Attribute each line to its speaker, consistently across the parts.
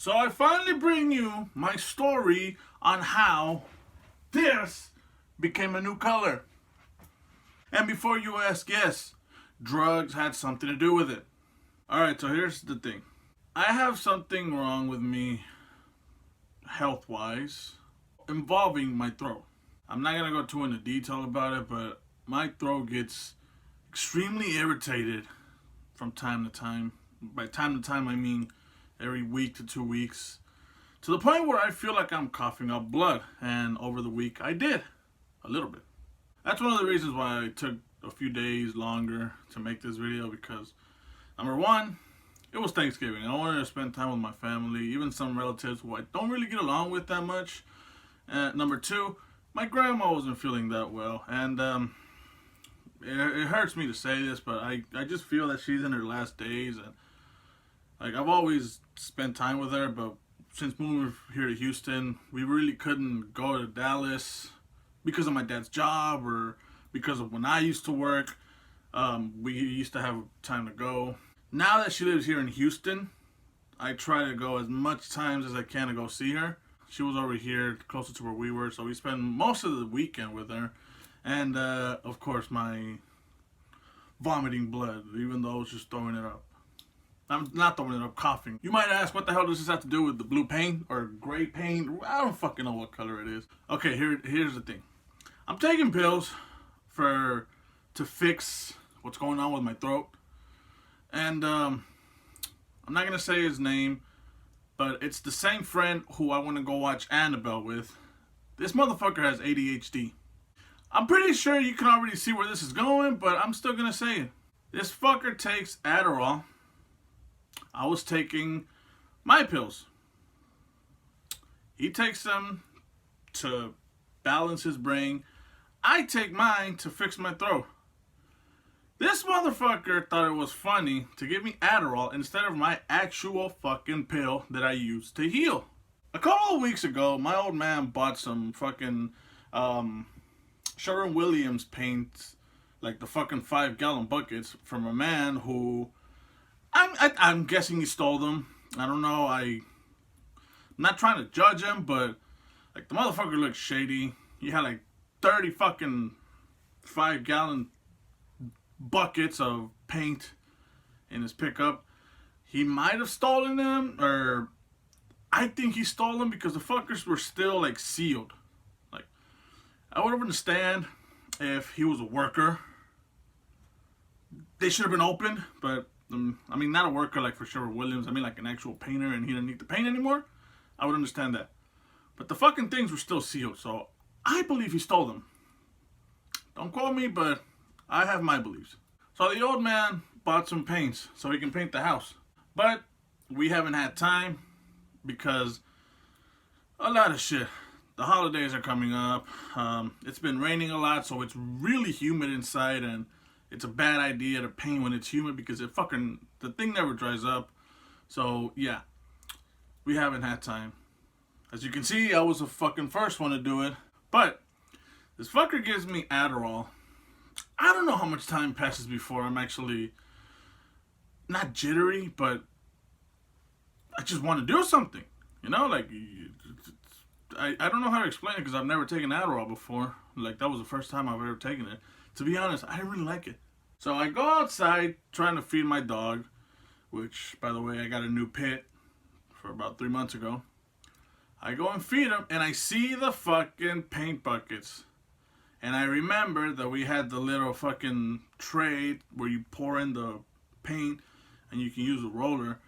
Speaker 1: So I finally bring you my story on how this became a new color. And before you ask, yes, drugs had something to do with it. Alright, so here's the thing. I have something wrong with me, health-wise, involving my throat. I'm not going to go too into detail about it, but my throat gets extremely irritated from time to time. By time to time, I mean every week to 2 weeks, to the point where I feel like I'm coughing up blood. And over the week, I did a little bit. That's one of the reasons why I took a few days longer to make this video, because number one, it was Thanksgiving. I wanted to spend time with my family, even some relatives who I don't really get along with that much. Number two, my grandma wasn't feeling that well, and it hurts me to say this, but I just feel that she's in her last days, and like, I've always spent time with her, but since moving here to Houston, we really couldn't go to Dallas because of my dad's job or because of when I used to work. We used to have time to go. Now that she lives here in Houston, I try to go as much times as I can to go see her. She was over here closer to where we were, so we spend most of the weekend with her. And of course, my vomiting blood, even though I was just throwing it up. I'm not throwing it up, coughing. You might ask, what the hell does this have to do with the blue paint or gray paint? I don't fucking know what color it is. Okay, here's the thing. I'm taking pills to fix what's going on with my throat. And I'm not going to say his name, but it's the same friend who I want to go watch Annabelle with. This motherfucker has ADHD. I'm pretty sure you can already see where this is going, but I'm still going to say it. This fucker takes Adderall. I was taking my pills. He takes them to balance his brain. I take mine to fix my throat. This motherfucker thought it was funny to give me Adderall instead of my actual fucking pill that I use to heal. A couple of weeks ago, my old man bought some fucking Sherwin-Williams paint, like the fucking 5-gallon buckets, from a man who I'm guessing he stole them. I don't know. I'm not trying to judge him, but like, the motherfucker looked shady. He had like 30 fucking 5-gallon buckets of paint in his pickup. He might have stolen them, or I think he stole them because the fuckers were still like sealed. Like, I would understand if he was a worker. They should have been opened, but I mean, not a worker like for Sherwin-Williams. I mean, like an actual painter, and he didn't need to paint anymore. I would understand that. But the fucking things were still sealed, so I believe he stole them. Don't quote me, but I have my beliefs. So the old man bought some paints so he can paint the house. But we haven't had time because a lot of shit. The holidays are coming up. It's been raining a lot, so it's really humid inside, and it's a bad idea to paint when it's humid because the thing never dries up. So yeah, we haven't had time. As you can see, I was the fucking first one to do it. But this fucker gives me Adderall. I don't know how much time passes before I'm actually not jittery, but I just want to do something. You know, like, I don't know how to explain it because I've never taken Adderall before. Like, that was the first time I've ever taken it. To be honest, I didn't really like it. So I go outside trying to feed my dog, which, by the way, I got a new pit for about 3 months ago. I go and feed him, and I see the fucking paint buckets. And I remember that we had the little fucking tray where you pour in the paint and you can use a roller.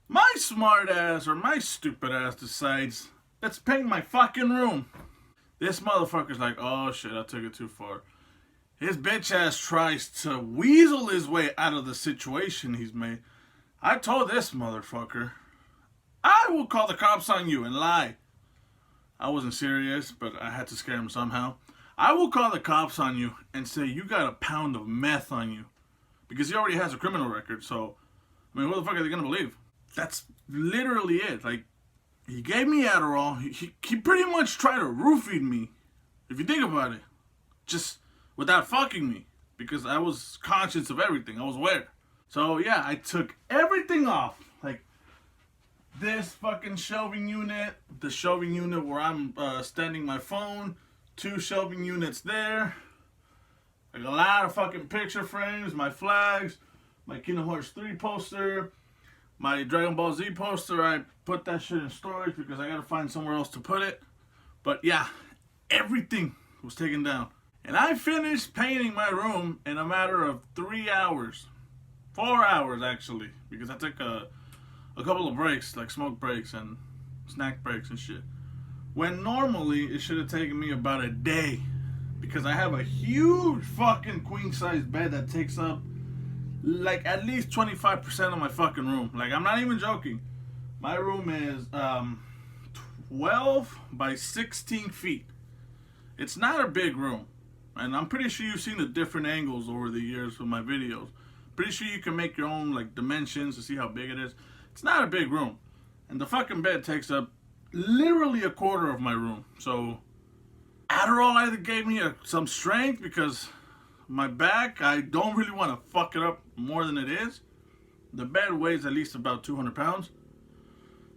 Speaker 1: My smart ass, or my stupid ass, decides, let's paint my fucking room. This motherfucker's like, oh shit, I took it too far. His bitch ass tries to weasel his way out of the situation he's made. I told this motherfucker, I will call the cops on you, and lie. I wasn't serious, but I had to scare him somehow. I will call the cops on you and say you got a pound of meth on you. Because he already has a criminal record, so, I mean, who the fuck are they gonna believe? That's literally it. Like, he gave me Adderall. He pretty much tried to roofie me, if you think about it. Just without fucking me, because I was conscious of everything. I was aware. So yeah, I took everything off. Like, this fucking shelving unit, the shelving unit where I'm standing my phone, 2 shelving units there, like a lot of fucking picture frames, my flags, my Kingdom Hearts 3 poster, my Dragon Ball Z poster. I put that shit in storage because I gotta find somewhere else to put it. But yeah, everything was taken down. And I finished painting my room in a matter of 3 hours. 4 hours actually, because I took a couple of breaks, like smoke breaks and snack breaks and shit. When normally it should have taken me about a day, because I have a huge fucking queen size bed that takes up like at least 25% of my fucking room. Like, I'm not even joking. My room is 12 by 16 feet. It's not a big room. And I'm pretty sure you've seen the different angles over the years with my videos. Pretty sure you can make your own like dimensions to see how big it is. It's not a big room. And the fucking bed takes up literally a quarter of my room. So Adderall either gave me some strength because my back, I don't really want to fuck it up more than it is. The bed weighs at least about 200 pounds.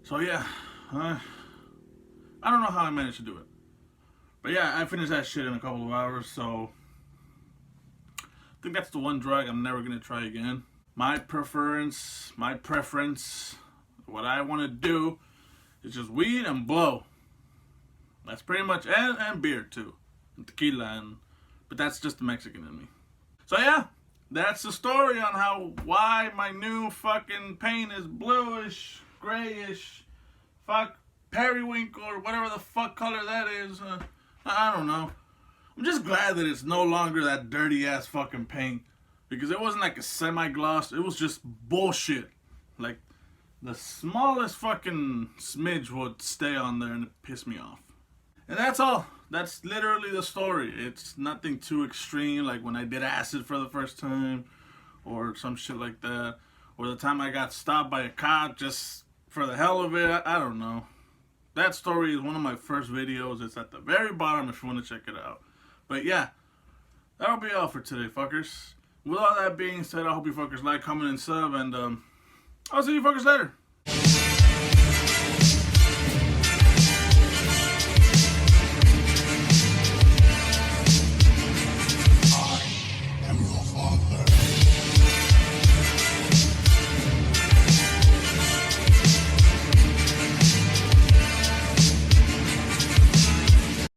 Speaker 1: So yeah, I don't know how I managed to do it. But yeah, I finished that shit in a couple of hours, so I think that's the one drug I'm never going to try again. My preference, what I want to do is just weed and blow. That's pretty much, and beer too, and tequila, but that's just the Mexican in me. So yeah, that's the story on why my new fucking paint is bluish, grayish, fuck periwinkle or whatever the fuck color that is. I don't know. I'm just glad that it's no longer that dirty ass fucking paint, because it wasn't like a semi-gloss. It was just bullshit. Like the smallest fucking smidge would stay on there and it pissed me off. And that's all. That's literally the story. It's nothing too extreme, like when I did acid for the first time or some shit like that, or the time I got stopped by a cop just for the hell of it. I don't know. That story is one of my first videos. It's at the very bottom if you want to check it out. But yeah, that'll be all for today, fuckers. With all that being said, I hope you fuckers like, comment, and sub, and I'll see you fuckers later.